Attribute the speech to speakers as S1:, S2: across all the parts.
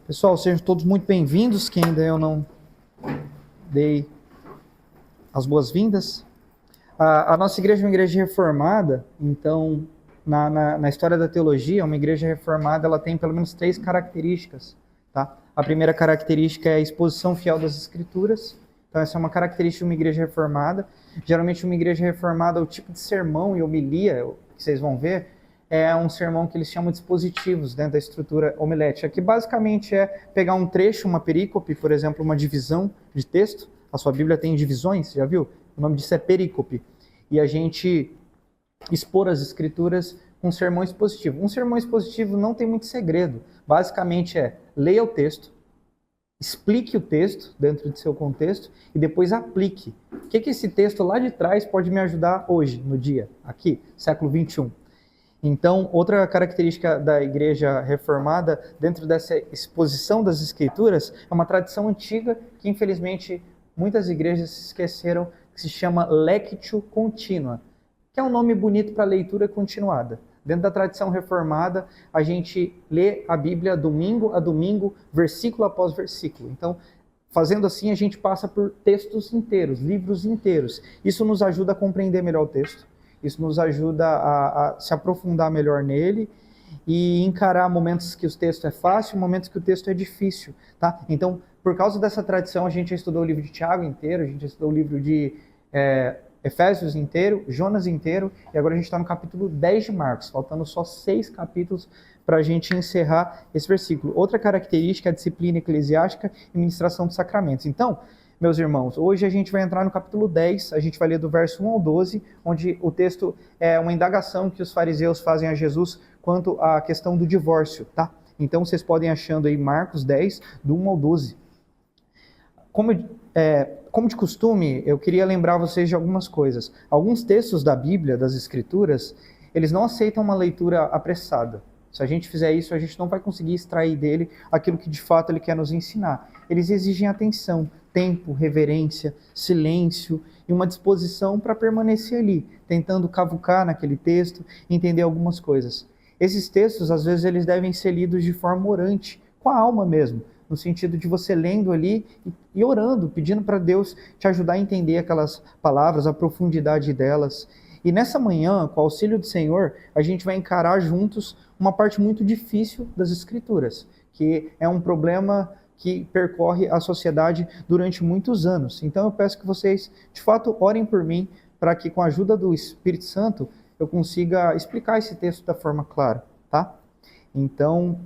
S1: Pessoal, sejam todos muito bem-vindos, que ainda eu não dei as boas-vindas. A nossa igreja é uma igreja reformada, então, na história da teologia, uma igreja reformada ela tem pelo menos 3 características. Tá? A primeira característica é a exposição fiel das Escrituras. Então, essa é uma característica de uma igreja reformada. Geralmente, uma igreja reformada, o tipo de sermão e homilia que vocês vão ver, é um sermão que eles chamam de expositivos dentro da estrutura homilética, que basicamente é pegar um trecho, uma perícope, por exemplo, uma divisão de texto. A sua Bíblia tem divisões, já viu? O nome disso é perícope. E a gente expor as escrituras com um sermão expositivo. Um sermão expositivo não tem muito segredo. Basicamente é, leia o texto, explique o texto dentro de seu contexto e depois aplique. O que esse texto lá de trás pode me ajudar hoje, no dia, aqui, século 21? Então, outra característica da igreja reformada, dentro dessa exposição das escrituras, é uma tradição antiga que, infelizmente, muitas igrejas se esqueceram, que se chama lectio continua, que é um nome bonito para leitura continuada. Dentro da tradição reformada, a gente lê a Bíblia domingo a domingo, versículo após versículo. Então, fazendo assim, a gente passa por textos inteiros, livros inteiros. Isso nos ajuda a compreender melhor o texto. Isso nos ajuda a se aprofundar melhor nele e encarar momentos que o texto é fácil, momentos que o texto é difícil, tá? Então, por causa dessa tradição, a gente já estudou o livro de Tiago inteiro, a gente já estudou o livro de Efésios inteiro, Jonas inteiro, e agora a gente está no capítulo 10 de Marcos, faltando só 6 capítulos para a gente encerrar esse versículo. Outra característica é a disciplina eclesiástica e ministração dos sacramentos. Então, meus irmãos, hoje a gente vai entrar no capítulo 10, a gente vai ler do verso 1 ao 12, onde o texto é uma indagação que os fariseus fazem a Jesus quanto à questão do divórcio, tá? Então vocês podem achando aí Marcos 10, do 1 ao 12. Como de costume, eu queria lembrar vocês de algumas coisas. Alguns textos da Bíblia, das Escrituras, eles não aceitam uma leitura apressada. Se a gente fizer isso, a gente não vai conseguir extrair dele aquilo que de fato ele quer nos ensinar. Eles exigem atenção, tempo, reverência, silêncio e uma disposição para permanecer ali, tentando cavucar naquele texto, entender algumas coisas. Esses textos, às vezes, eles devem ser lidos de forma orante, com a alma mesmo, no sentido de você lendo ali e orando, pedindo para Deus te ajudar a entender aquelas palavras, a profundidade delas. E nessa manhã, com o auxílio do Senhor, a gente vai encarar juntos uma parte muito difícil das Escrituras, que é um problema que percorre a sociedade durante muitos anos. Então eu peço que vocês, de fato, orem por mim, para que com a ajuda do Espírito Santo, eu consiga explicar esse texto da forma clara, tá? Então,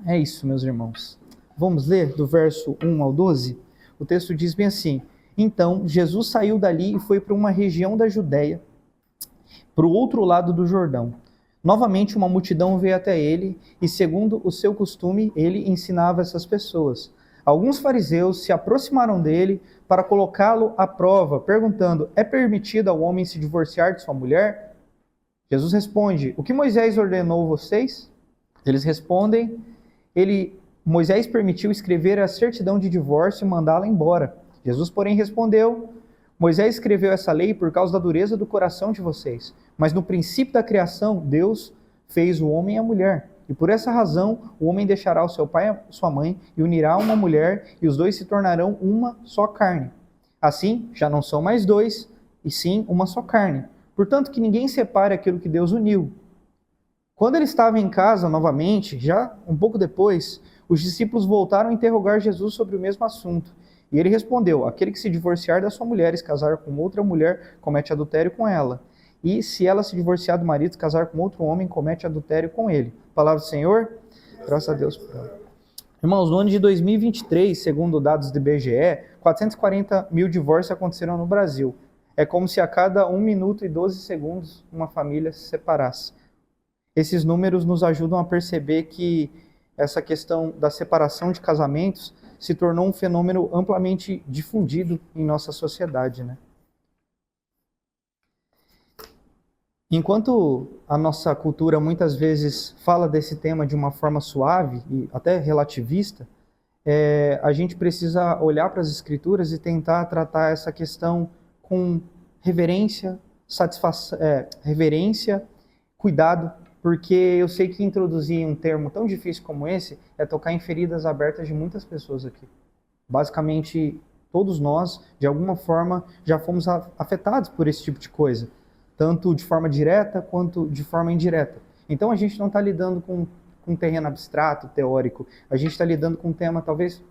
S1: é isso, meus irmãos. Vamos ler do verso 1 ao 12? O texto diz bem assim: Então, Jesus saiu dali e foi para uma região da Judéia, para o outro lado do Jordão. Novamente uma multidão veio até ele, e segundo o seu costume, ele ensinava essas pessoas. Alguns fariseus se aproximaram dele para colocá-lo à prova, perguntando: é permitido ao homem se divorciar de sua mulher? Jesus responde: o que Moisés ordenou vocês? Eles respondem: Moisés permitiu escrever a certidão de divórcio e mandá-la embora. Jesus, porém, respondeu: Moisés escreveu essa lei por causa da dureza do coração de vocês. Mas no princípio da criação, Deus fez o homem e a mulher. E por essa razão, o homem deixará o seu pai e sua mãe e unirá a uma mulher, e os dois se tornarão uma só carne. Assim, já não são mais dois, e sim uma só carne. Portanto, que ninguém separe aquilo que Deus uniu. Quando ele estava em casa novamente, já um pouco depois, os discípulos voltaram a interrogar Jesus sobre o mesmo assunto. E ele respondeu: aquele que se divorciar da sua mulher e se casar com outra mulher, comete adultério com ela. E se ela se divorciar do marido e se casar com outro homem, comete adultério com ele. Palavra do Senhor, graças a Deus. Irmãos, no ano de 2023, segundo dados do IBGE, 440 mil divórcios aconteceram no Brasil. É como se a cada 1 minuto e 12 segundos uma família se separasse. Esses números nos ajudam a perceber que essa questão da separação de casamentos se tornou um fenômeno amplamente difundido em nossa sociedade, né? Enquanto a nossa cultura muitas vezes fala desse tema de uma forma suave e até relativista, a gente precisa olhar para as Escrituras e tentar tratar essa questão com reverência, cuidado, porque eu sei que introduzir um termo tão difícil como esse é tocar em feridas abertas de muitas pessoas aqui. Basicamente, todos nós, de alguma forma, já fomos afetados por esse tipo de coisa, tanto de forma direta quanto de forma indireta. Então a gente não está lidando com um terreno abstrato, teórico, a gente está lidando com um tema talvez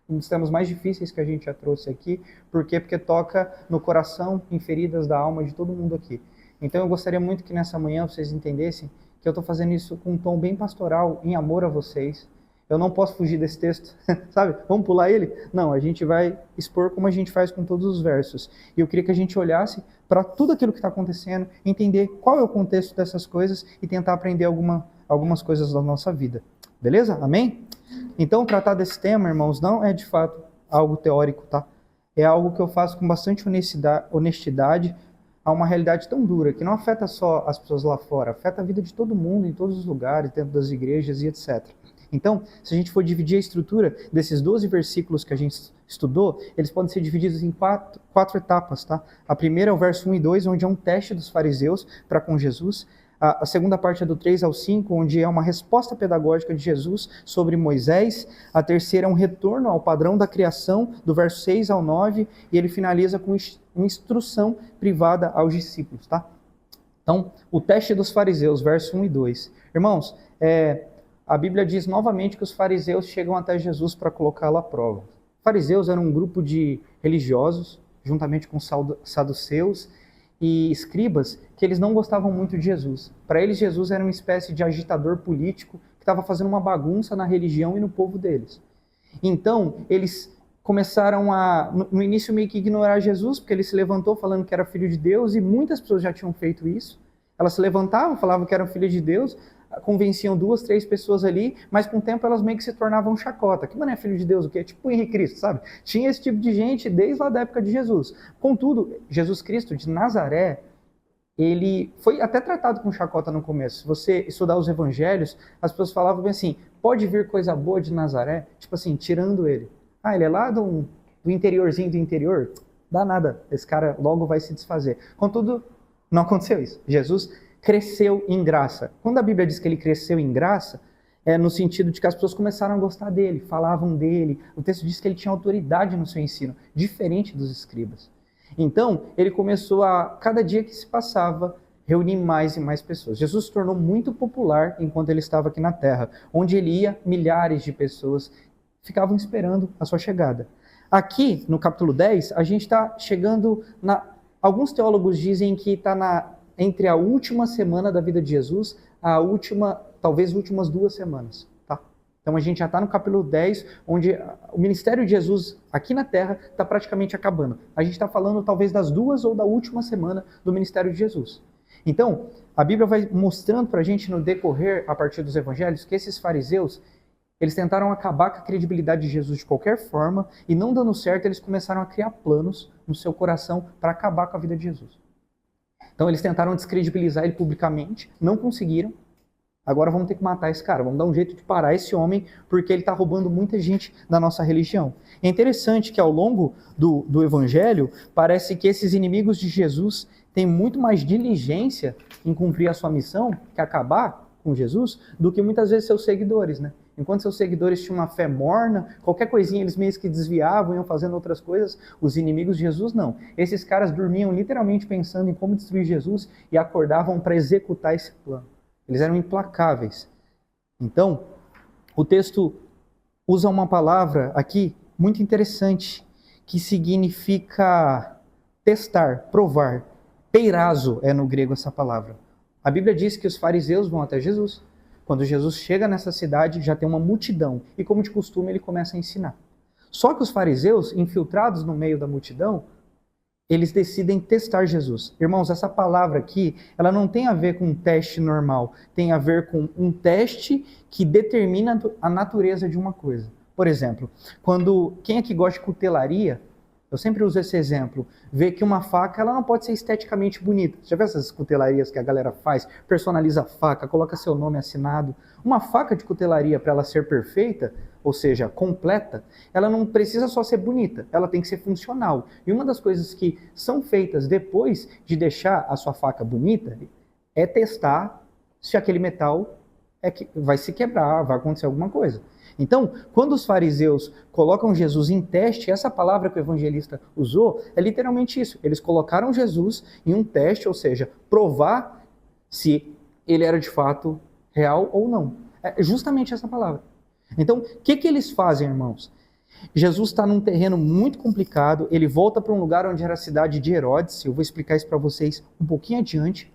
S1: um dos temas mais difíceis que a gente já trouxe aqui. Por quê? Porque toca no coração, em feridas da alma de todo mundo aqui. Então eu gostaria muito que nessa manhã vocês entendessem que eu estou fazendo isso com um tom bem pastoral, em amor a vocês. Eu não posso fugir desse texto, sabe? Vamos pular ele? Não, a gente vai expor como a gente faz com todos os versos. E eu queria que a gente olhasse para tudo aquilo que está acontecendo, entender qual é o contexto dessas coisas e tentar aprender algumas coisas da nossa vida. Beleza? Amém? Então, tratar desse tema, irmãos, não é de fato algo teórico, tá? É algo que eu faço com bastante honestidade a uma realidade tão dura, que não afeta só as pessoas lá fora, afeta a vida de todo mundo, em todos os lugares, dentro das igrejas e etc. Então, se a gente for dividir a estrutura desses 12 versículos que a gente estudou, eles podem ser divididos em quatro etapas, tá? A primeira é o verso 1 e 2, onde é um teste dos fariseus para com Jesus. A segunda parte é do 3 ao 5, onde é uma resposta pedagógica de Jesus sobre Moisés. A terceira é um retorno ao padrão da criação, do verso 6 ao 9, e ele finaliza com uma instrução privada aos discípulos, tá? Então, o teste dos fariseus, verso 1 e 2. Irmãos, a Bíblia diz novamente que os fariseus chegam até Jesus para colocá-lo à prova. Fariseus eram um grupo de religiosos, juntamente com saduceus e escribas, que eles não gostavam muito de Jesus. Para eles, Jesus era uma espécie de agitador político que estava fazendo uma bagunça na religião e no povo deles. Então, eles começaram no início, meio que ignorar Jesus, porque ele se levantou falando que era filho de Deus, e muitas pessoas já tinham feito isso. Elas se levantavam, falavam que eram filhos de Deus, convenciam 2, 3 pessoas ali, mas com o tempo elas meio que se tornavam chacota. Que mano é filho de Deus? O quê? Tipo o Henrique Cristo, sabe? Tinha esse tipo de gente desde lá da época de Jesus. Contudo, Jesus Cristo de Nazaré, ele foi até tratado com chacota no começo. Se você estudar os evangelhos, as pessoas falavam bem assim, pode vir coisa boa de Nazaré? Tipo assim, tirando ele. Ah, ele é lá do interiorzinho do interior? Dá nada, esse cara logo vai se desfazer. Contudo, não aconteceu isso. Jesus cresceu em graça. Quando a Bíblia diz que ele cresceu em graça, é no sentido de que as pessoas começaram a gostar dele, falavam dele. O texto diz que ele tinha autoridade no seu ensino, diferente dos escribas. Então, ele começou a, cada dia que se passava, reunir mais e mais pessoas. Jesus se tornou muito popular enquanto ele estava aqui na Terra. Onde ele ia, milhares de pessoas ficavam esperando a sua chegada. Aqui, no capítulo 10, a gente está chegando Alguns teólogos dizem que está entre a última semana da vida de Jesus, talvez últimas 2 semanas. Tá? Então a gente já está no capítulo 10, onde o ministério de Jesus aqui na Terra está praticamente acabando. A gente está falando talvez das 2 ou da última semana do ministério de Jesus. Então, a Bíblia vai mostrando para a gente no decorrer, a partir dos evangelhos, que esses fariseus, eles tentaram acabar com a credibilidade de Jesus de qualquer forma, e não dando certo, eles começaram a criar planos no seu coração para acabar com a vida de Jesus. Então eles tentaram descredibilizar ele publicamente, não conseguiram. Agora vamos ter que matar esse cara, vamos dar um jeito de parar esse homem, porque ele está roubando muita gente da nossa religião. É interessante que ao longo do evangelho, parece que esses inimigos de Jesus têm muito mais diligência em cumprir a sua missão, que é acabar com Jesus, do que muitas vezes seus seguidores, né? Enquanto seus seguidores tinham uma fé morna, qualquer coisinha eles meio que desviavam, iam fazendo outras coisas, os inimigos de Jesus não. Esses caras dormiam literalmente pensando em como destruir Jesus e acordavam para executar esse plano. Eles eram implacáveis. Então, o texto usa uma palavra aqui muito interessante, que significa testar, provar. Peirazo é no grego essa palavra. A Bíblia diz que os fariseus vão até Jesus. Quando Jesus chega nessa cidade, já tem uma multidão. E como de costume, ele começa a ensinar. Só que os fariseus, infiltrados no meio da multidão, eles decidem testar Jesus. Irmãos, essa palavra aqui, ela não tem a ver com um teste normal. Tem a ver com um teste que determina a natureza de uma coisa. Por exemplo, quem aqui gosta de cutelaria, eu sempre uso esse exemplo, vê que uma faca ela não pode ser esteticamente bonita. Já viu essas cutelarias que a galera faz? Personaliza a faca, coloca seu nome assinado. Uma faca de cutelaria, para ela ser perfeita, ou seja, completa, ela não precisa só ser bonita, ela tem que ser funcional. E uma das coisas que são feitas depois de deixar a sua faca bonita é testar se aquele metal vai se quebrar, vai acontecer alguma coisa. Então, quando os fariseus colocam Jesus em teste, essa palavra que o evangelista usou é literalmente isso. Eles colocaram Jesus em um teste, ou seja, provar se ele era de fato real ou não. É justamente essa palavra. Então, o que eles fazem, irmãos? Jesus está num terreno muito complicado, ele volta para um lugar onde era a cidade de Herodes, eu vou explicar isso para vocês um pouquinho adiante,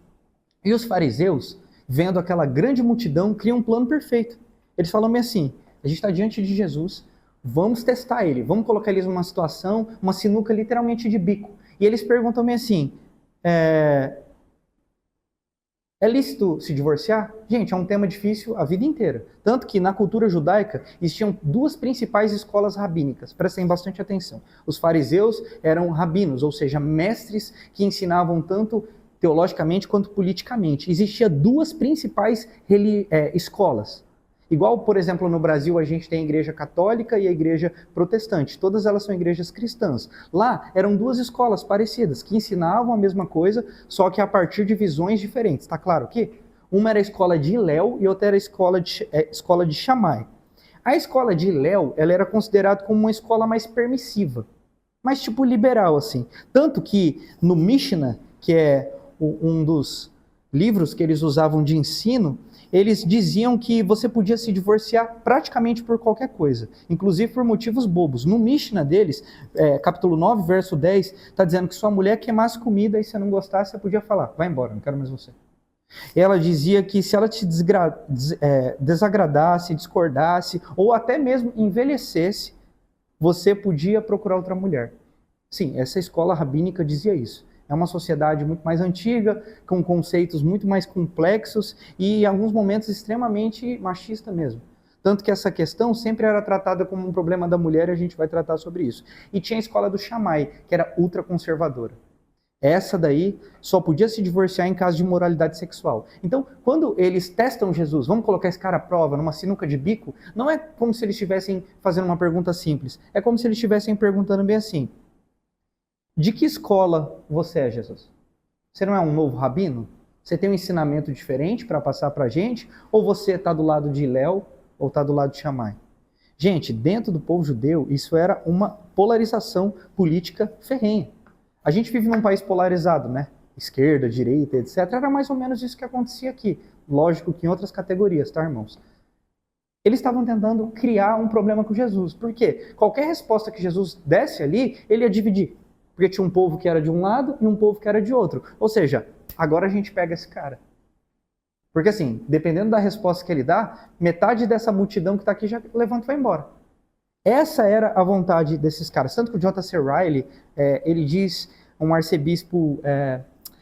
S1: e os fariseus, vendo aquela grande multidão, criam um plano perfeito. Eles falam assim, a gente está diante de Jesus, vamos testar ele, vamos colocar eles numa situação, uma sinuca literalmente de bico. E eles perguntam assim, é lícito se divorciar? Gente, é um tema difícil a vida inteira. Tanto que na cultura judaica existiam duas principais escolas rabínicas. Prestem bastante atenção. Os fariseus eram rabinos, ou seja, mestres que ensinavam tanto teologicamente quanto politicamente. Existiam duas principais escolas. Igual, por exemplo, no Brasil a gente tem a igreja católica e a igreja protestante. Todas elas são igrejas cristãs. Lá eram duas escolas parecidas, que ensinavam a mesma coisa, só que a partir de visões diferentes. Está claro aqui? Uma era a escola de Hillel e outra era a escola de Shammai. A escola de Hillel, ela era considerada como uma escola mais permissiva, mais tipo liberal, assim. Tanto que no Mishnah, que é um dos livros que eles usavam de ensino, eles diziam que você podia se divorciar praticamente por qualquer coisa, inclusive por motivos bobos. No Mishnah deles, capítulo 9, verso 10, está dizendo que sua mulher queimasse comida e se não gostasse, você podia falar, vai embora, não quero mais você. Ela dizia que se ela te desagradasse, discordasse, ou até mesmo envelhecesse, você podia procurar outra mulher. Sim, essa escola rabínica dizia isso. É uma sociedade muito mais antiga, com conceitos muito mais complexos e, em alguns momentos, extremamente machista mesmo. Tanto que essa questão sempre era tratada como um problema da mulher e a gente vai tratar sobre isso. E tinha a escola do Shammai, que era ultraconservadora. Essa daí só podia se divorciar em caso de imoralidade sexual. Então, quando eles testam Jesus, vamos colocar esse cara à prova numa sinuca de bico, não é como se eles estivessem fazendo uma pergunta simples. É como se eles estivessem perguntando bem assim, de que escola você é, Jesus? Você não é um novo rabino? Você tem um ensinamento diferente para passar para a gente? Ou você está do lado de Hillel ou está do lado de Shammai? Gente, dentro do povo judeu, isso era uma polarização política ferrenha. A gente vive num país polarizado, né? Esquerda, direita, etc. Era mais ou menos isso que acontecia aqui. Lógico que em outras categorias, tá, irmãos? Eles estavam tentando criar um problema com Jesus. Por quê? Qualquer resposta que Jesus desse ali, ele ia dividir. Porque tinha um povo que era de um lado e um povo que era de outro. Ou seja, agora a gente pega esse cara. Porque assim, dependendo da resposta que ele dá, metade dessa multidão que está aqui já levanta e vai embora. Essa era a vontade desses caras. Tanto que o J.C. Riley, ele diz, um arcebispo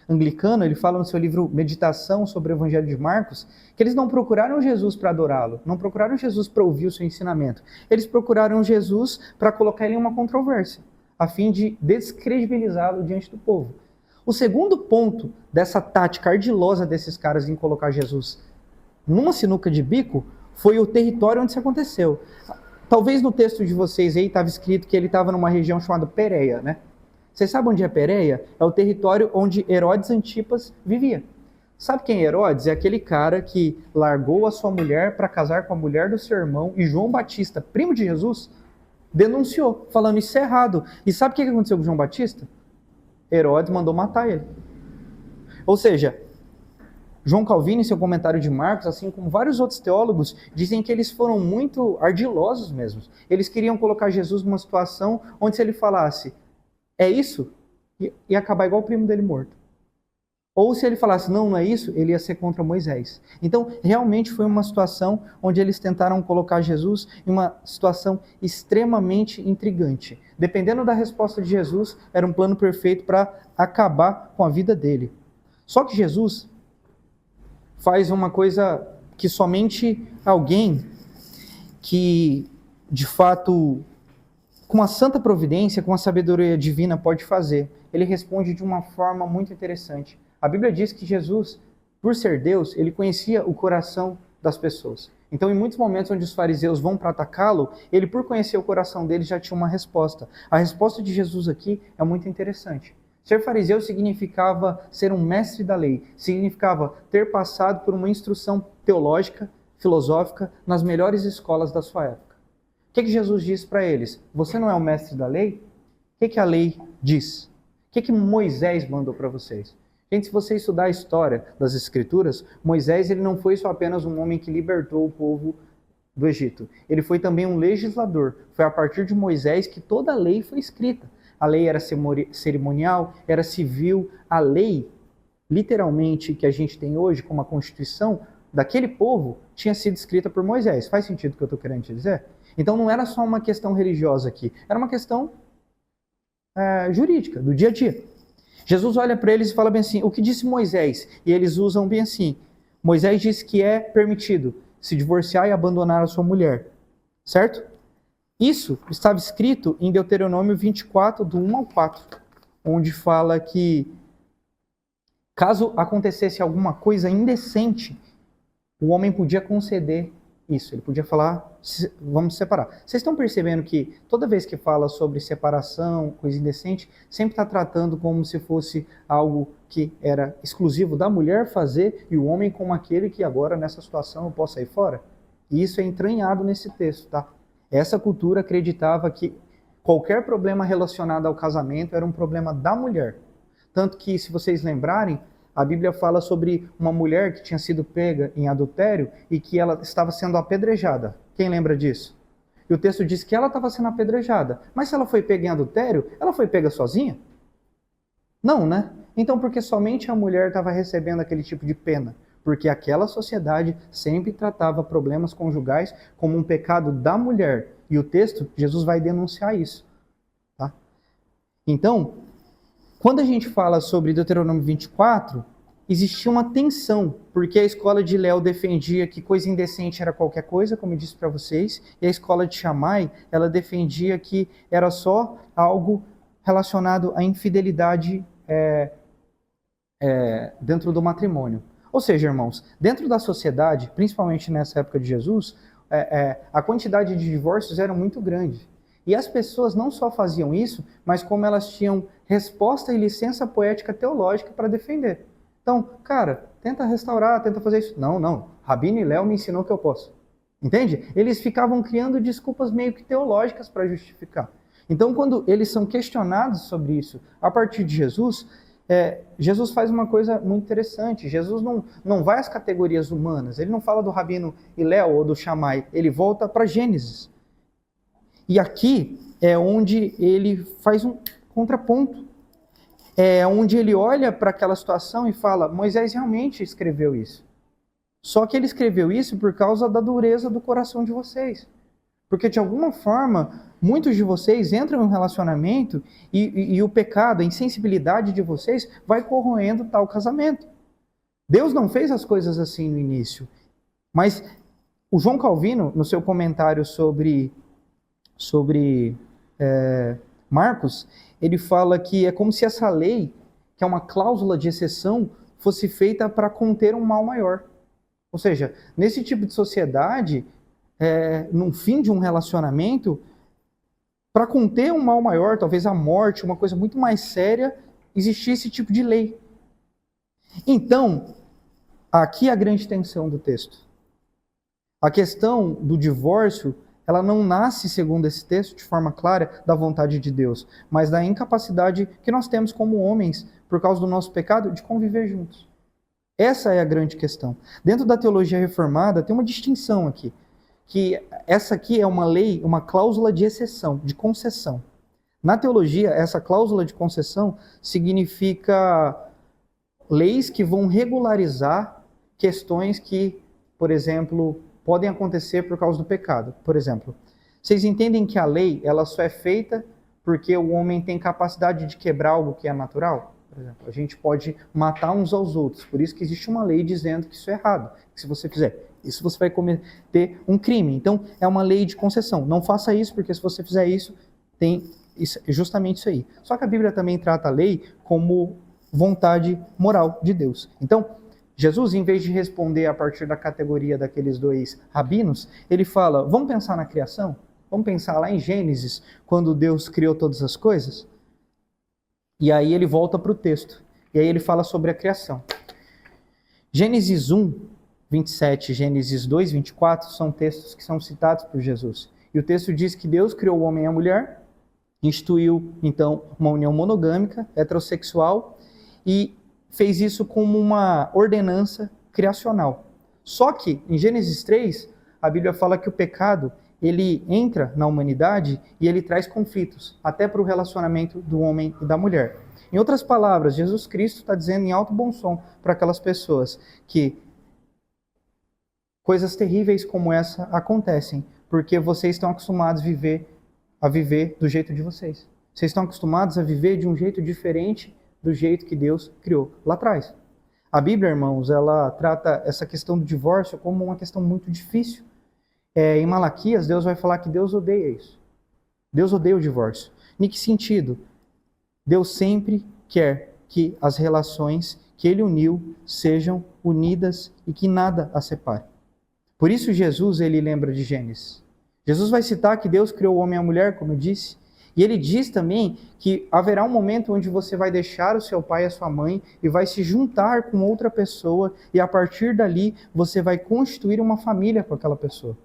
S1: anglicano, ele fala no seu livro Meditação sobre o Evangelho de Marcos, que eles não procuraram Jesus para adorá-lo, não procuraram Jesus para ouvir o seu ensinamento. Eles procuraram Jesus para colocar ele em uma controvérsia, a fim de descredibilizá-lo diante do povo. O segundo ponto dessa tática ardilosa desses caras em colocar Jesus numa sinuca de bico foi o território onde isso aconteceu. Talvez no texto de vocês aí estava escrito que ele estava numa região chamada Pérea, né? Vocês sabem onde é Pérea? É o território onde Herodes Antipas vivia. Sabe quem é Herodes? É aquele cara que largou a sua mulher para casar com a mulher do seu irmão, e João Batista, primo de Jesus, denunciou, falando isso é errado. E sabe o que aconteceu com João Batista? Herodes mandou matar ele. Ou seja, João Calvino, em seu comentário de Marcos, assim como vários outros teólogos, dizem que eles foram muito ardilosos mesmo. Eles queriam colocar Jesus numa situação onde, se ele falasse, é isso, ia acabar igual o primo dele morto. Ou se ele falasse, não, não é isso, ele ia ser contra Moisés. Então, realmente foi uma situação onde eles tentaram colocar Jesus em uma situação extremamente intrigante. Dependendo da resposta de Jesus, era um plano perfeito para acabar com a vida dele. Só que Jesus faz uma coisa que somente alguém que, de fato, com a santa providência, com a sabedoria divina pode fazer. Ele responde de uma forma muito interessante. A Bíblia diz que Jesus, por ser Deus, ele conhecia o coração das pessoas. Então, em muitos momentos onde os fariseus vão para atacá-lo, ele, por conhecer o coração deles, já tinha uma resposta. A resposta de Jesus aqui é muito interessante. Ser fariseu significava ser um mestre da lei, significava ter passado por uma instrução teológica, filosófica, nas melhores escolas da sua época. O que Jesus diz para eles? Você não é o mestre da lei? O que a lei diz? O que Moisés mandou para vocês? Gente, se você estudar a história das Escrituras, Moisés ele não foi só apenas um homem que libertou o povo do Egito. Ele foi também um legislador. Foi a partir de Moisés que toda a lei foi escrita. A lei era cerimonial, era civil. A lei, literalmente, que a gente tem hoje como a Constituição, daquele povo, tinha sido escrita por Moisés. Faz sentido o que eu estou querendo te dizer? Então não era só uma questão religiosa aqui, era uma questão jurídica, do dia a dia. Jesus olha para eles e fala bem assim, o que disse Moisés? E eles usam bem assim, Moisés disse que é permitido se divorciar e abandonar a sua mulher, certo? Isso estava escrito em Deuteronômio 24, do 1 ao 4, onde fala que caso acontecesse alguma coisa indecente, o homem podia conceder isso, ele podia falar, vamos separar. Vocês estão percebendo que toda vez que fala sobre separação, coisa indecente, sempre está tratando como se fosse algo que era exclusivo da mulher fazer e o homem como aquele que agora nessa situação eu posso sair fora? E isso é entranhado nesse texto, tá? Essa cultura acreditava que qualquer problema relacionado ao casamento era um problema da mulher. Tanto que, se vocês lembrarem, a Bíblia fala sobre uma mulher que tinha sido pega em adultério e que ela estava sendo apedrejada. Quem lembra disso? E o texto diz que ela estava sendo apedrejada. Mas se ela foi pega em adultério, ela foi pega sozinha? Não, né? Então por que somente a mulher estava recebendo aquele tipo de pena? Porque aquela sociedade sempre tratava problemas conjugais como um pecado da mulher. E o texto, Jesus vai denunciar isso. Tá? Então, quando a gente fala sobre Deuteronômio 24, existia uma tensão, porque a escola de Léo defendia que coisa indecente era qualquer coisa, como eu disse para vocês, e a escola de Shammai, ela defendia que era só algo relacionado à infidelidade dentro do matrimônio. Ou seja, irmãos, dentro da sociedade, principalmente nessa época de Jesus, a quantidade de divórcios era muito grande. E as pessoas não só faziam isso, mas como elas tinham resposta e licença poética teológica para defender. Então, cara, tenta restaurar, tenta fazer isso. Não, Rabino e Léo me ensinou que eu posso. Entende? Eles ficavam criando desculpas meio que teológicas para justificar. Então, quando eles são questionados sobre isso a partir de Jesus, Jesus faz uma coisa muito interessante. Jesus não vai às categorias humanas. Ele não fala do Rabino e Léo ou do Shammai. Ele volta para Gênesis. E aqui é onde ele faz um contraponto. É onde ele olha para aquela situação e fala, Moisés realmente escreveu isso. Só que ele escreveu isso por causa da dureza do coração de vocês. Porque de alguma forma, muitos de vocês entram em um relacionamento e o pecado, a insensibilidade de vocês vai corroendo tal casamento. Deus não fez as coisas assim no início. Mas o João Calvino, no seu comentário sobre Marcos, ele fala que é como se essa lei, que é uma cláusula de exceção, fosse feita para conter um mal maior. Ou seja, nesse tipo de sociedade, no fim de um relacionamento, para conter um mal maior, talvez a morte, uma coisa muito mais séria, existia esse tipo de lei. Então, aqui é a grande tensão do texto. A questão do divórcio, ela não nasce, segundo esse texto, de forma clara, da vontade de Deus, mas da incapacidade que nós temos como homens, por causa do nosso pecado, de conviver juntos. Essa é a grande questão. Dentro da teologia reformada, tem uma distinção aqui, que essa aqui é uma lei, uma cláusula de exceção, de concessão. Na teologia, essa cláusula de concessão significa leis que vão regularizar questões que, por exemplo, podem acontecer por causa do pecado. Por exemplo, vocês entendem que a lei ela só é feita porque o homem tem capacidade de quebrar algo que é natural? Por exemplo, a gente pode matar uns aos outros. Por isso que existe uma lei dizendo que isso é errado. Que se você fizer isso, você vai cometer um crime. Então, é uma lei de concessão. Não faça isso, porque se você fizer isso, tem justamente isso aí. Só que a Bíblia também trata a lei como vontade moral de Deus. Então, Jesus, em vez de responder a partir da categoria daqueles dois rabinos, ele fala, vamos pensar na criação? Vamos pensar lá em Gênesis, quando Deus criou todas as coisas? E aí ele volta para o texto. E aí ele fala sobre a criação. Gênesis 1, 27 e Gênesis 2, 24 são textos que são citados por Jesus. E o texto diz que Deus criou o homem e a mulher, instituiu, então, uma união monogâmica, heterossexual, e fez isso como uma ordenança criacional. Só que, em Gênesis 3, a Bíblia fala que o pecado, ele entra na humanidade e ele traz conflitos, até para o relacionamento do homem e da mulher. Em outras palavras, Jesus Cristo está dizendo em alto bom som para aquelas pessoas que coisas terríveis como essa acontecem, porque vocês estão acostumados a viver do jeito de vocês. Vocês estão acostumados a viver de um jeito diferente do jeito que Deus criou lá atrás. A Bíblia, irmãos, ela trata essa questão do divórcio como uma questão muito difícil. Em Malaquias, Deus vai falar que Deus odeia isso. Deus odeia o divórcio. Em que sentido? Deus sempre quer que as relações que Ele uniu sejam unidas e que nada as separe. Por isso Jesus, ele lembra de Gênesis. Jesus vai citar que Deus criou o homem e a mulher, como eu disse, e ele diz também que haverá um momento onde você vai deixar o seu pai e a sua mãe e vai se juntar com outra pessoa e a partir dali você vai constituir uma família com aquela pessoa.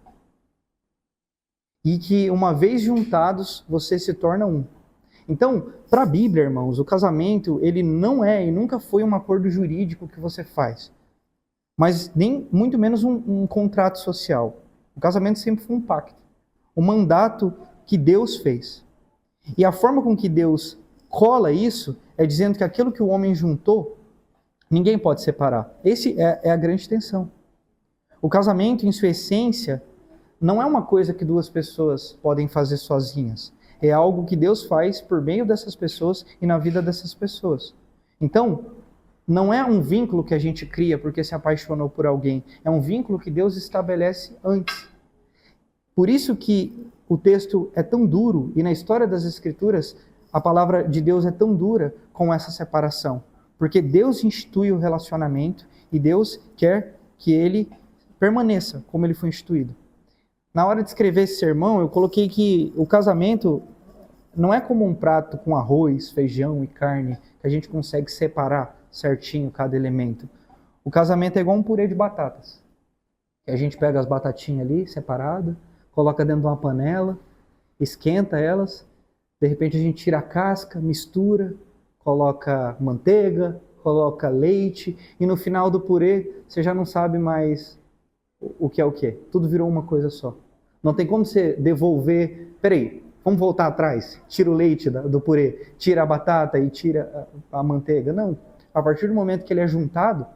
S1: E que uma vez juntados, você se torna um. Então, para a Bíblia, irmãos, o casamento, ele não é e nunca foi um acordo jurídico que você faz. Mas nem muito menos um contrato social. O casamento sempre foi um pacto. Um mandato que Deus fez. E a forma com que Deus cola isso é dizendo que aquilo que o homem juntou, ninguém pode separar. Esse é a grande tensão. O casamento, em sua essência, não é uma coisa que duas pessoas podem fazer sozinhas. É algo que Deus faz por meio dessas pessoas e na vida dessas pessoas. Então, não é um vínculo que a gente cria porque se apaixonou por alguém. É um vínculo que Deus estabelece antes. Por isso que o texto é tão duro e na história das Escrituras a palavra de Deus é tão dura com essa separação. Porque Deus institui o relacionamento e Deus quer que ele permaneça como ele foi instituído. Na hora de escrever esse sermão, eu coloquei que o casamento não é como um prato com arroz, feijão e carne, que a gente consegue separar certinho cada elemento. O casamento é igual um purê de batatas. A gente pega as batatinhas ali, separada, coloca dentro de uma panela, esquenta elas, de repente a gente tira a casca, mistura, coloca manteiga, coloca leite, e no final do purê você já não sabe mais o que é o que. Tudo virou uma coisa só. Não tem como você devolver... Peraí, vamos voltar atrás. Tira o leite do purê, tira a batata e tira a manteiga. Não. A partir do momento que ele é juntado,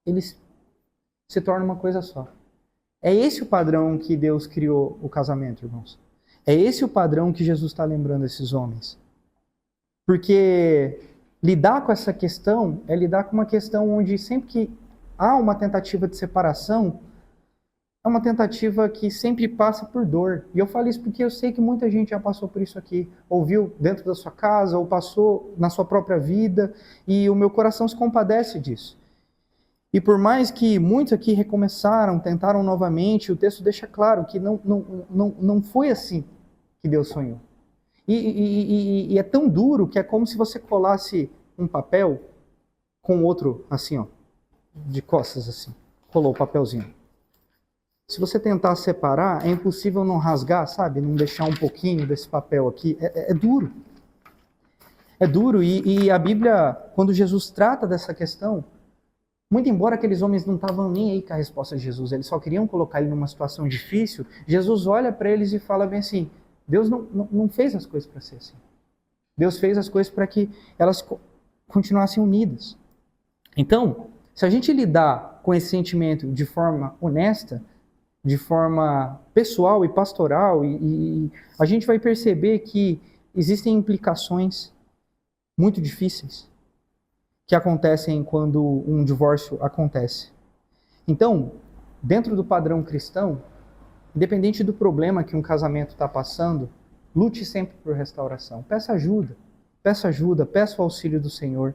S1: ele se torna uma coisa só. É esse o padrão que Deus criou o casamento, irmãos. É esse o padrão que Jesus está lembrando esses homens. Porque lidar com essa questão é lidar com uma questão onde sempre que há uma tentativa de separação, é uma tentativa que sempre passa por dor. E eu falo isso porque eu sei que muita gente já passou por isso aqui. Ouviu dentro da sua casa, ou passou na sua própria vida, e o meu coração se compadece disso. E por mais que muitos aqui recomeçaram, tentaram novamente, o texto deixa claro que não foi assim que Deus sonhou. E é tão duro que é como se você colasse um papel com outro assim, ó, de costas assim. Colou o papelzinho. Se você tentar separar, é impossível não rasgar, sabe? Não deixar um pouquinho desse papel aqui. É duro. É duro. E a Bíblia, quando Jesus trata dessa questão, muito embora aqueles homens não estavam nem aí com a resposta de Jesus, eles só queriam colocar ele numa situação difícil, Jesus olha para eles e fala bem assim, Deus não fez as coisas para ser assim. Deus fez as coisas para que elas continuassem unidas. Então, se a gente lidar com esse sentimento de forma honesta, de forma pessoal e pastoral, e a gente vai perceber que existem implicações muito difíceis que acontecem quando um divórcio acontece. Então, dentro do padrão cristão, independente do problema que um casamento está passando, lute sempre por restauração. Peça ajuda, peça o auxílio do Senhor,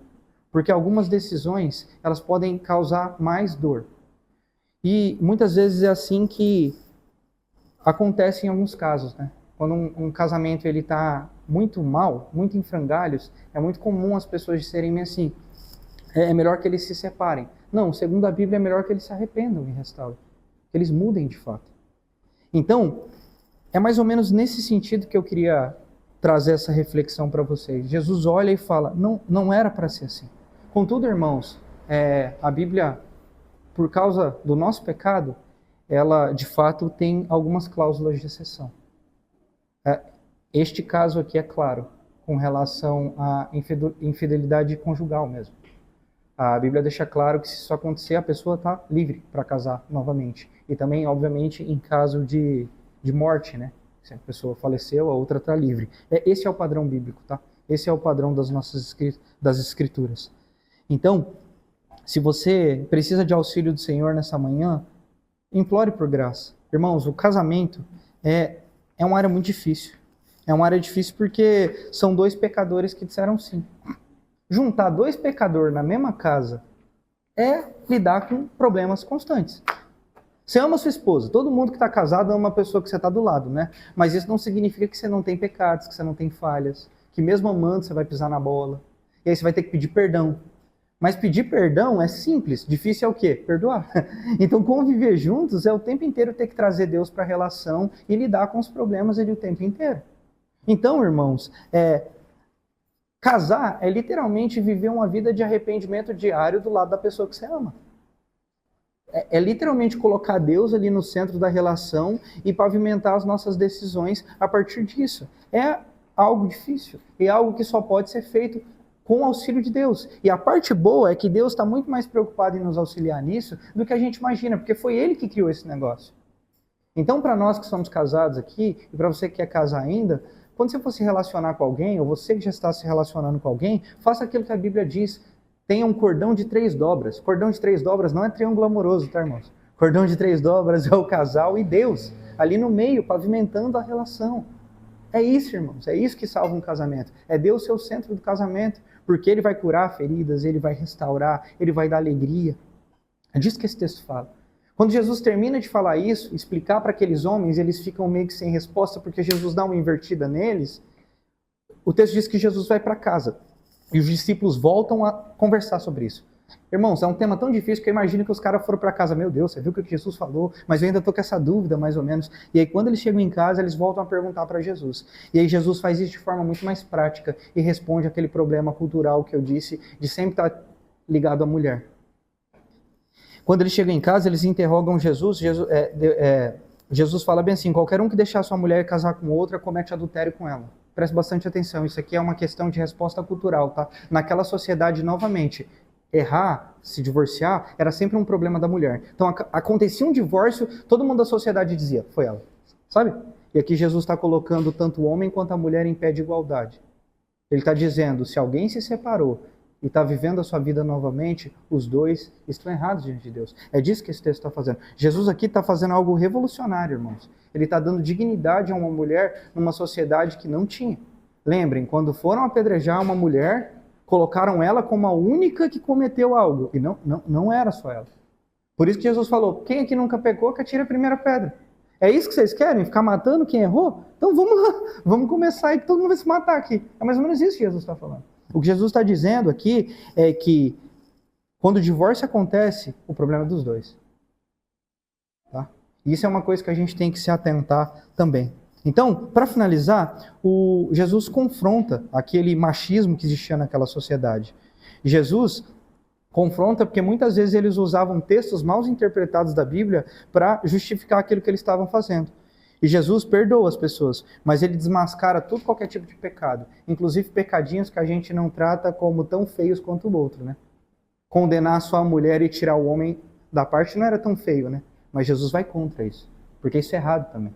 S1: porque algumas decisões elas podem causar mais dor. E muitas vezes é assim que acontece em alguns casos, né? Quando um casamento ele está muito mal, muito em frangalhos, é muito comum as pessoas serem assim, é melhor que eles se separem. Não, segundo a Bíblia, é melhor que eles se arrependam e restaurem, que eles mudem de fato. Então, é mais ou menos nesse sentido que eu queria trazer essa reflexão para vocês. Jesus olha e fala, não era para ser assim. Contudo, irmãos, a Bíblia, por causa do nosso pecado, ela de fato tem algumas cláusulas de exceção. Este caso aqui é claro, com relação à infidelidade conjugal mesmo. A Bíblia deixa claro que se isso acontecer, a pessoa está livre para casar novamente. E também, obviamente, em caso de morte, né? Se a pessoa faleceu, a outra está livre. Esse é o padrão bíblico, tá? Esse é o padrão das Escrituras. Então, se você precisa de auxílio do Senhor nessa manhã, implore por graça. Irmãos, o casamento é uma área muito difícil. É uma área difícil porque são dois pecadores que disseram sim. Juntar dois pecadores na mesma casa é lidar com problemas constantes. Você ama sua esposa, todo mundo que está casado ama a pessoa que você está do lado, né? Mas isso não significa que você não tem pecados, que você não tem falhas, que mesmo amando você vai pisar na bola, e aí você vai ter que pedir perdão. Mas pedir perdão é simples, difícil é o quê? Perdoar. Então conviver juntos é o tempo inteiro ter que trazer Deus para a relação e lidar com os problemas o tempo inteiro. Então, irmãos, casar é literalmente viver uma vida de arrependimento diário do lado da pessoa que você ama. É literalmente colocar Deus ali no centro da relação e pavimentar as nossas decisões a partir disso. É algo difícil, é algo que só pode ser feito com o auxílio de Deus. E a parte boa é que Deus está muito mais preocupado em nos auxiliar nisso do que a gente imagina, porque foi Ele que criou esse negócio. Então, para nós que somos casados aqui, e para você que quer casar ainda, quando você for se relacionar com alguém, ou você que já está se relacionando com alguém, faça aquilo que a Bíblia diz. Tenha um cordão de 3 dobras. Cordão de 3 dobras não é triângulo amoroso, tá, irmãos? Cordão de 3 dobras é o casal e Deus, ali no meio, pavimentando a relação. É isso, irmãos, é isso que salva um casamento. É Deus ser o centro do casamento, porque Ele vai curar feridas, Ele vai restaurar, Ele vai dar alegria. É disso que esse texto fala. Quando Jesus termina de falar isso, explicar para aqueles homens, eles ficam meio que sem resposta, porque Jesus dá uma invertida neles. O texto diz que Jesus vai para casa. E os discípulos voltam a conversar sobre isso. Irmãos, é um tema tão difícil que eu imagino que os caras foram para casa. Meu Deus, você viu o que Jesus falou? Mas eu ainda estou com essa dúvida, mais ou menos. E aí, quando eles chegam em casa, eles voltam a perguntar para Jesus. E aí, Jesus faz isso de forma muito mais prática e responde aquele problema cultural que eu disse, de sempre estar ligado à mulher. Quando eles chegam em casa, eles interrogam Jesus. Jesus fala bem assim: qualquer um que deixar sua mulher casar com outra, comete adultério com ela. Preste bastante atenção, isso aqui é uma questão de resposta cultural, tá? Naquela sociedade, novamente, errar, se divorciar, era sempre um problema da mulher. Então, acontecia um divórcio, todo mundo da sociedade dizia, foi ela, sabe? E aqui Jesus está colocando tanto o homem quanto a mulher em pé de igualdade. Ele está dizendo, se alguém se separou e está vivendo a sua vida novamente, os dois estão errados diante de Deus. É disso que esse texto está fazendo. Jesus aqui está fazendo algo revolucionário, irmãos. Ele está dando dignidade a uma mulher numa sociedade que não tinha. Lembrem, quando foram apedrejar uma mulher, colocaram ela como a única que cometeu algo. E não era só ela. Por isso que Jesus falou, quem aqui nunca pecou, que atire a primeira pedra. É isso que vocês querem? Ficar matando quem errou? Então vamos lá, vamos começar aí que todo mundo vai se matar aqui. É mais ou menos isso que Jesus está falando. O que Jesus está dizendo aqui é que quando o divórcio acontece, o problema é dos dois. Tá? Isso é uma coisa que a gente tem que se atentar também. Então, para finalizar, Jesus confronta aquele machismo que existia naquela sociedade. Jesus confronta porque muitas vezes eles usavam textos mal interpretados da Bíblia para justificar aquilo que eles estavam fazendo. E Jesus perdoa as pessoas, mas ele desmascara qualquer tipo de pecado, inclusive pecadinhos que a gente não trata como tão feios quanto o outro, né? Condenar só a mulher e tirar o homem da parte não era tão feio, né? Mas Jesus vai contra isso, porque isso é errado também.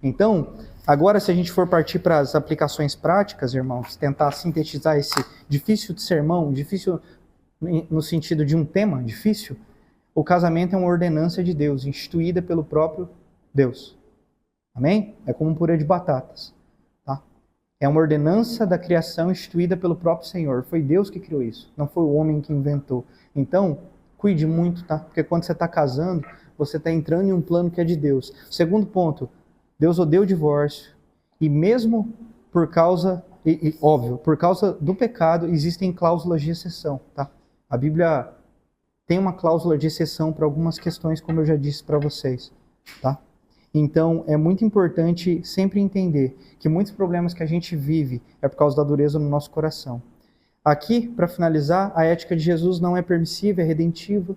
S1: Então, agora se a gente for partir para as aplicações práticas, irmãos, tentar sintetizar esse difícil de sermão, difícil no sentido de um tema difícil, o casamento é uma ordenança de Deus, instituída pelo próprio Deus. Amém? É como um purê de batatas. Tá? É uma ordenança da criação instituída pelo próprio Senhor. Foi Deus que criou isso, não foi o homem que inventou. Então, cuide muito, tá? Porque quando você está casando, você está entrando em um plano que é de Deus. Segundo ponto, Deus odeia o divórcio. E mesmo por causa, óbvio, por causa do pecado existem cláusulas de exceção, tá? A Bíblia tem uma cláusula de exceção para algumas questões, como eu já disse para vocês, tá? Então, é muito importante sempre entender que muitos problemas que a gente vive é por causa da dureza no nosso coração. Aqui, para finalizar, a ética de Jesus não é permissiva, é redentiva.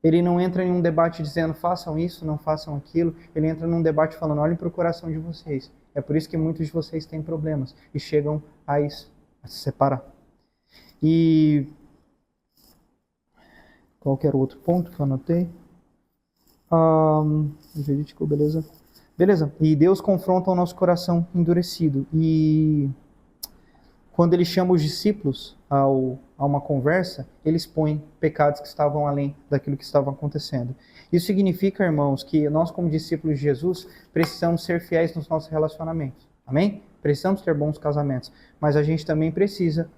S1: Ele não entra em um debate dizendo façam isso, não façam aquilo. Ele entra num debate falando, olhem para o coração de vocês. É por isso que muitos de vocês têm problemas e chegam a isso, a se separar. E qualquer outro ponto que eu anotei? Jurídico, beleza. Beleza. E Deus confronta o nosso coração endurecido. E quando ele chama os discípulos a uma conversa, ele expõe pecados que estavam além daquilo que estava acontecendo. Isso significa, irmãos, que nós, como discípulos de Jesus, precisamos ser fiéis nos nossos relacionamentos. Amém? Precisamos ter bons casamentos. Mas a gente também precisa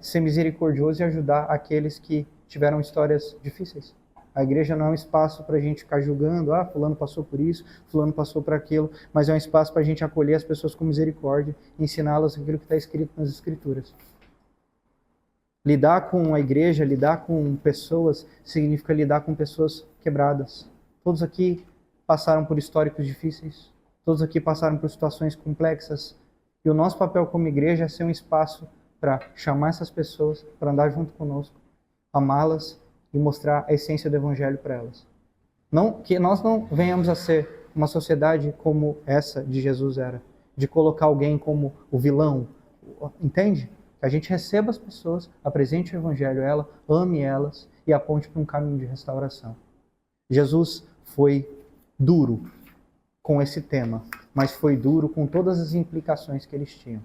S1: ser misericordioso e ajudar aqueles que tiveram histórias difíceis. A igreja não é um espaço para a gente ficar julgando, fulano passou por isso, fulano passou por aquilo, mas é um espaço para a gente acolher as pessoas com misericórdia, ensiná-las aquilo que está escrito nas Escrituras. Lidar com a igreja, lidar com pessoas, significa lidar com pessoas quebradas. Todos aqui passaram por históricos difíceis, todos aqui passaram por situações complexas, e o nosso papel como igreja é ser um espaço para chamar essas pessoas, para andar junto conosco, amá-las, e mostrar a essência do Evangelho para elas. Que nós não venhamos a ser uma sociedade como essa de Jesus era, de colocar alguém como o vilão, entende? Que a gente receba as pessoas, apresente o Evangelho a elas, ame elas e aponte para um caminho de restauração. Jesus foi duro com esse tema, mas foi duro com todas as implicações que eles tinham.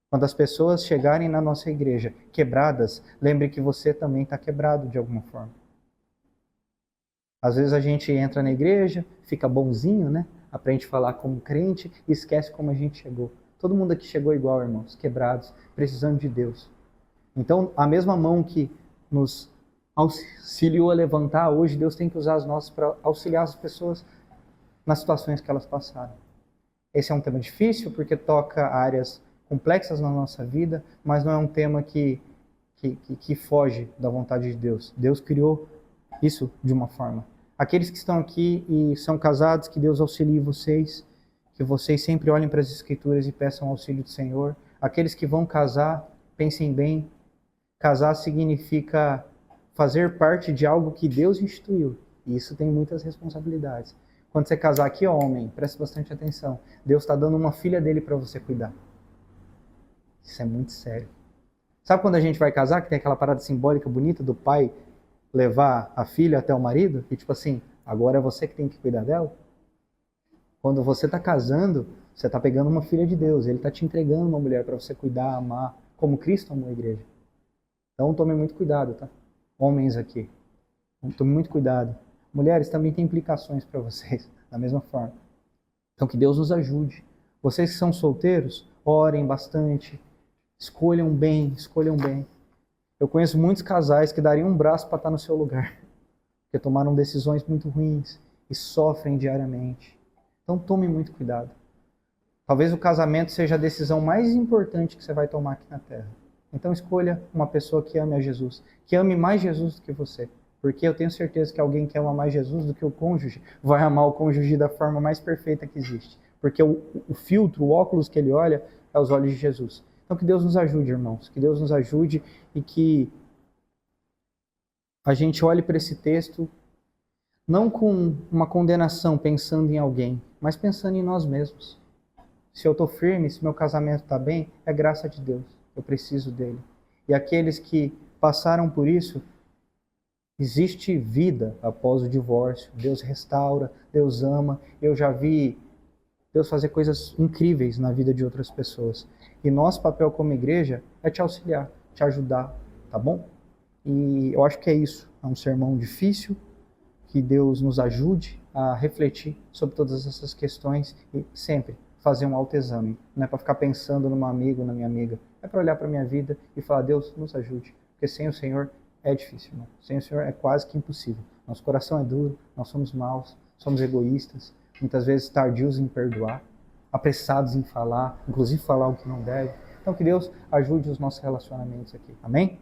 S1: Quando as pessoas chegarem na nossa igreja quebradas, lembre que você também está quebrado de alguma forma. Às vezes a gente entra na igreja, fica bonzinho, né? Aprende a falar como crente e esquece como a gente chegou. Todo mundo aqui chegou igual, irmãos, quebrados, precisando de Deus. Então, a mesma mão que nos auxiliou a levantar, hoje Deus tem que usar as nossas para auxiliar as pessoas nas situações que elas passaram. Esse é um tema difícil porque toca áreas complexas na nossa vida, mas não é um tema que foge da vontade de Deus. Deus criou isso de uma forma. Aqueles que estão aqui e são casados, que Deus auxilie vocês, que vocês sempre olhem para as Escrituras e peçam auxílio do Senhor. Aqueles que vão casar, pensem bem. Casar significa fazer parte de algo que Deus instituiu, e isso tem muitas responsabilidades. Quando você casar aqui, homem, preste bastante atenção. Deus está dando uma filha dele para você cuidar. Isso é muito sério. Sabe quando a gente vai casar, que tem aquela parada simbólica bonita do pai levar a filha até o marido? E tipo assim, agora é você que tem que cuidar dela? Quando você está casando, você está pegando uma filha de Deus. Ele está te entregando uma mulher para você cuidar, amar, como Cristo amou a igreja. Então tome muito cuidado, tá? Homens aqui. Tome muito cuidado. Mulheres também têm implicações para vocês, da mesma forma. Então que Deus nos ajude. Vocês que são solteiros, orem bastante. Escolham bem, escolham bem. Eu conheço muitos casais que dariam um braço para estar no seu lugar, porque tomaram decisões muito ruins e sofrem diariamente. Então tome muito cuidado. Talvez o casamento seja a decisão mais importante que você vai tomar aqui na Terra. Então escolha uma pessoa que ame a Jesus, que ame mais Jesus do que você. Porque eu tenho certeza que alguém que ama mais Jesus do que o cônjuge vai amar o cônjuge da forma mais perfeita que existe. Porque o filtro, o óculos que ele olha é os olhos de Jesus. Então que Deus nos ajude, irmãos. Que Deus nos ajude e que a gente olhe para esse texto não com uma condenação pensando em alguém, mas pensando em nós mesmos. Se eu estou firme, se meu casamento está bem, é graça de Deus. Eu preciso dele. E aqueles que passaram por isso, existe vida após o divórcio. Deus restaura, Deus ama. Eu já vi Deus fazer coisas incríveis na vida de outras pessoas. E nosso papel como igreja é te auxiliar, te ajudar, tá bom? E eu acho que é isso. É um sermão difícil, que Deus nos ajude a refletir sobre todas essas questões e sempre fazer um autoexame. Não é para ficar pensando numa amiga ou na minha amiga. É para olhar para a minha vida e falar, Deus, nos ajude. Porque sem o Senhor é difícil, irmão. Sem o Senhor é quase que impossível. Nosso coração é duro, nós somos maus, somos egoístas, muitas vezes tardios em perdoar. apressados em falar, inclusive falar o que não deve. Então que Deus ajude os nossos relacionamentos aqui. Amém?